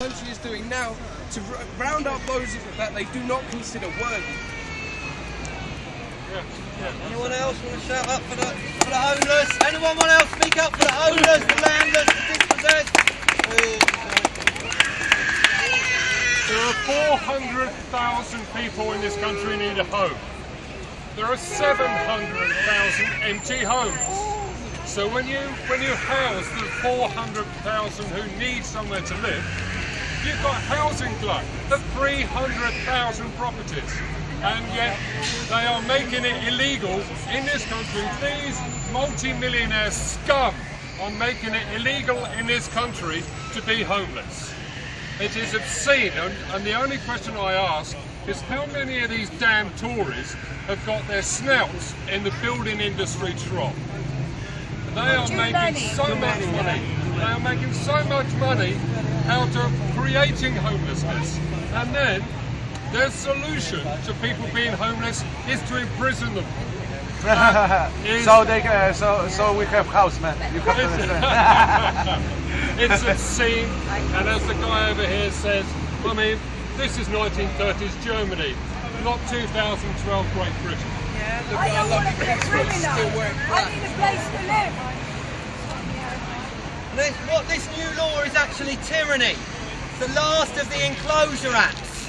country is doing now to round up those that they do not consider worthy. Anyone else want to shout up for the homeless? Anyone want else speak up for the homeless, the landless, the dispossessed? There are 400,000 people in this country who need a home. There are 700,000 empty homes. So when you house the 400,000 who need somewhere to live, you've got housing glut of 300,000 properties. And yet they are making it illegal in this country. These multi-millionaire scum are making it illegal in this country to be homeless. It is obscene, and the only question I ask is how many of these damn Tories have got their snouts in the building industry trough? They are making so much money. They are making so much money out of creating homelessness. And then their solution to people being homeless is to imprison them. So we have housemen. You have to understand. It's obscene, and as the guy over here says, I mean, this is 1930s Germany, not 2012 Great Britain. Yeah, look, I love the Brits still wearing I need a place to live. What this new law is actually tyranny. It's the last of the Enclosure Acts.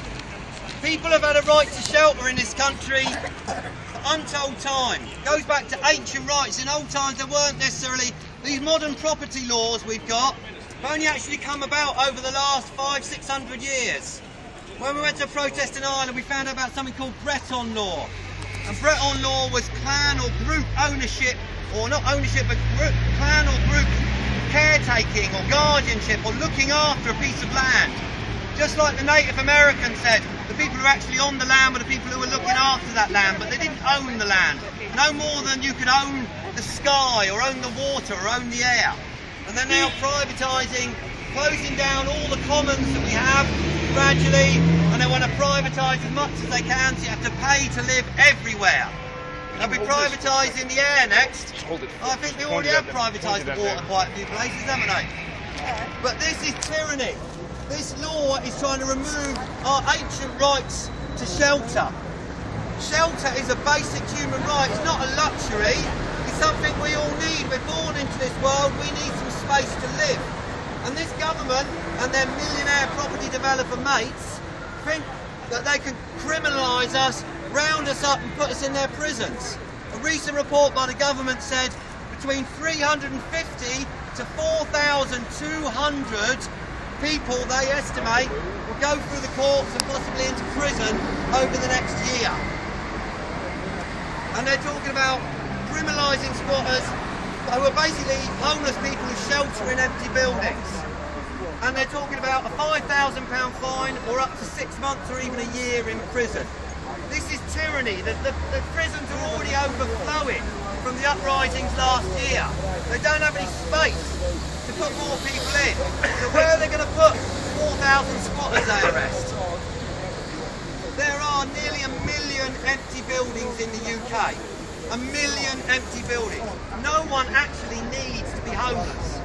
People have had a right to shelter in this country for untold time. It goes back to ancient rights. In old times there weren't necessarily these modern property laws we've got. Have only actually come about over the last 500-600 years. When we went to a protest in Ireland, we found out about something called Breton law. And Breton law was clan or group ownership, or not ownership, but clan or group caretaking or guardianship or looking after a piece of land. Just like the Native Americans said, the people who were actually on the land were the people who were looking after that land, but they didn't own the land. No more than you could own the sky or own the water or own the air. And they're now privatising, closing down all the commons that we have gradually, and they want to privatise as much as they can, so you have to pay to live everywhere. They'll be privatising the air next. I think they already have privatised the water quite a few places, haven't they? But this is tyranny. This law is trying to remove our ancient rights to shelter. Shelter is a basic human right. It's not a luxury. It's something we all need. We're born into this world. We need some space to live. And this government and their millionaire property developer mates think that they can criminalise us, round us up and put us in their prisons. A recent report by the government said between 350 to 4,200 people, they estimate, will go through the courts and possibly into prison over the next year. And they're talking about criminalising squatters who are basically homeless people who shelter in empty buildings. And they're talking about a £5,000 fine or up to 6 months or even a year in prison. This is tyranny. The prisons are already overflowing from the uprisings last year. They don't have any space to put more people in. So where are they going to put 4,000 squatters they arrest? There are nearly 1 million empty buildings in the UK. 1 million empty buildings. No one actually needs to be homeless.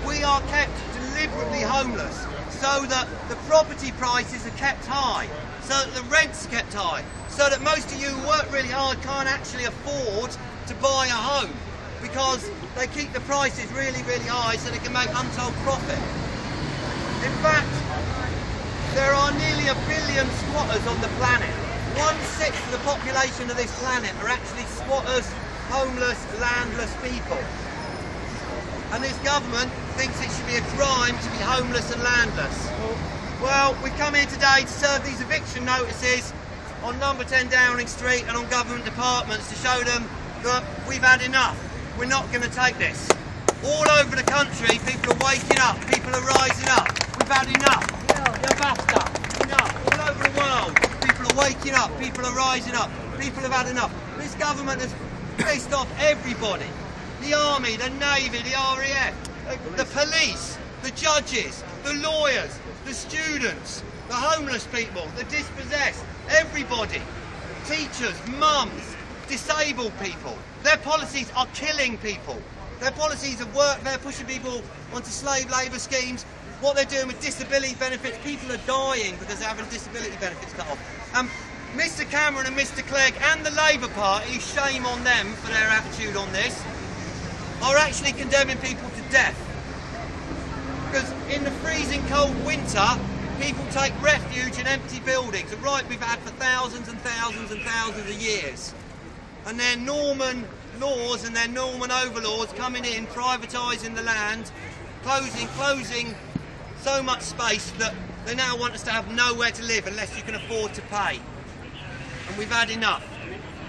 We are kept deliberately homeless so that the property prices are kept high, so that the rents are kept high, so that most of you who work really hard can't actually afford to buy a home because they keep the prices really, really high so they can make untold profit. In fact, there are nearly 1 billion squatters on the planet. 1/6 of the population of this planet are actually squatters, homeless, landless people. And this government thinks it should be a crime to be homeless and landless. Well, we've come here today to serve these eviction notices on number 10 Downing Street and on government departments to show them that we've had enough. We're not going to take this. All over the country, people are waking up, people are rising up. We've had enough. Yeah, basta. Enough. All over the world, people are waking up, people are rising up. People have had enough. This government has pissed off everybody. The army, the navy, the RAF, the police, the judges, the lawyers, the students, the homeless people, the dispossessed, everybody. Teachers, mums, disabled people. Their policies are killing people. Their policies of work, they're pushing people onto slave labour schemes. what they're doing with disability benefits. People are dying because they're having disability benefits cut off. Mr Cameron and Mr Clegg and the Labour Party, shame on them for their attitude on this, are actually condemning people to death. Because in the freezing cold winter, people take refuge in empty buildings, a right we've had for thousands and thousands and thousands of years. And their Norman laws and their Norman overlords coming in, privatising the land, closing so much space that they now want us to have nowhere to live unless you can afford to pay. And we've had enough.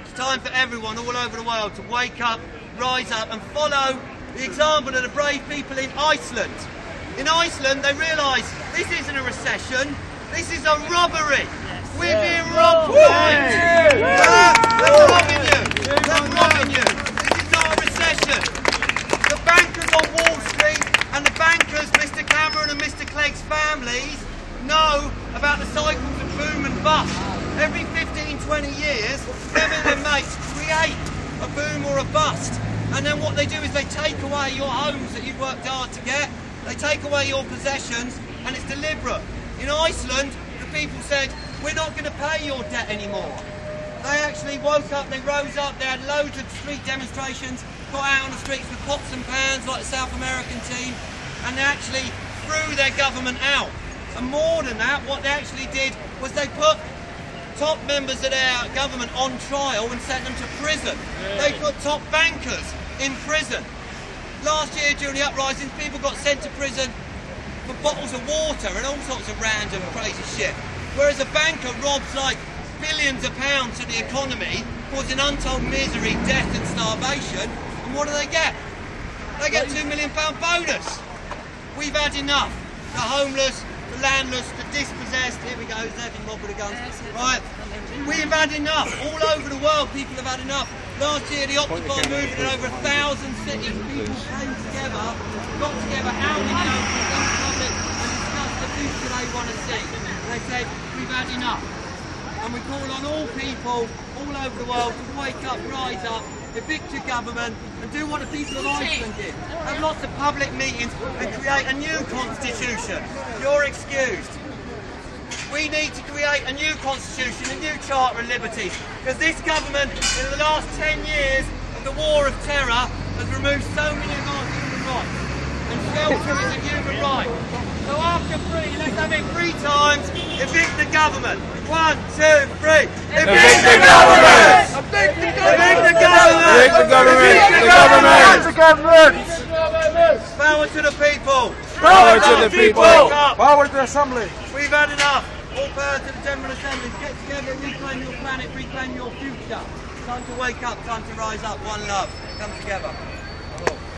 It's time for everyone all over the world to wake up, rise up and follow the example of the brave people in Iceland. In Iceland they realise this isn't a recession, this is a robbery. We're being robbed. They're robbing you. They're robbing you. This is not a recession. The bankers on Wall Street and the bankers, Mr Cameron and Mr Clegg's families, know about the cycles of boom and bust. Every 15, 20 years, them and their mates create a boom or a bust. And then what they do is they take away your homes that you've worked hard to get, they take away your possessions, and it's deliberate. In Iceland, the people said, we're not going to pay your debt anymore. They actually woke up, they rose up, they had loads of street demonstrations, got out on the streets with pots and pans like the South American team, and they actually threw their government out. And more than that, what they actually did was they put top members of their government on trial and sent them to prison. They put top bankers in prison. Last year during the uprisings, people got sent to prison for bottles of water and all sorts of random crazy shit. Whereas a banker robs like billions of pounds to the economy, causing untold misery, death and starvation, and what do they get? They get £2 million bonus. We've had enough. The homeless, the landless, the dispossessed, here we go, there's every mob with the guns. Right, we've had enough. All over the world people have had enough. Last year the Occupy movement in over 1,000 cities, people came together, got together out in the open, in public, and discussed the future they want to see. They said, we've had enough. And we call on all people all over the world to wake up, rise up, evict your government and do what the people of Iceland did. Have lots of public meetings and create a new constitution. You're excused. We need to create a new constitution, a new charter of liberties, because this government in the last 10 years of the war of terror has removed so many of our human rights. And shelter is a human right. So after three, let's have it 3 times, evict the government. 1, 2, 3. Evict the government! Evict the government! Evict the government! Evict the government! Power to the people! Power to the people! Power to the assembly! We've had enough! All power to the General Assembly. Get together, reclaim your planet, reclaim your future. Time to wake up, time to rise up. One love. Come together.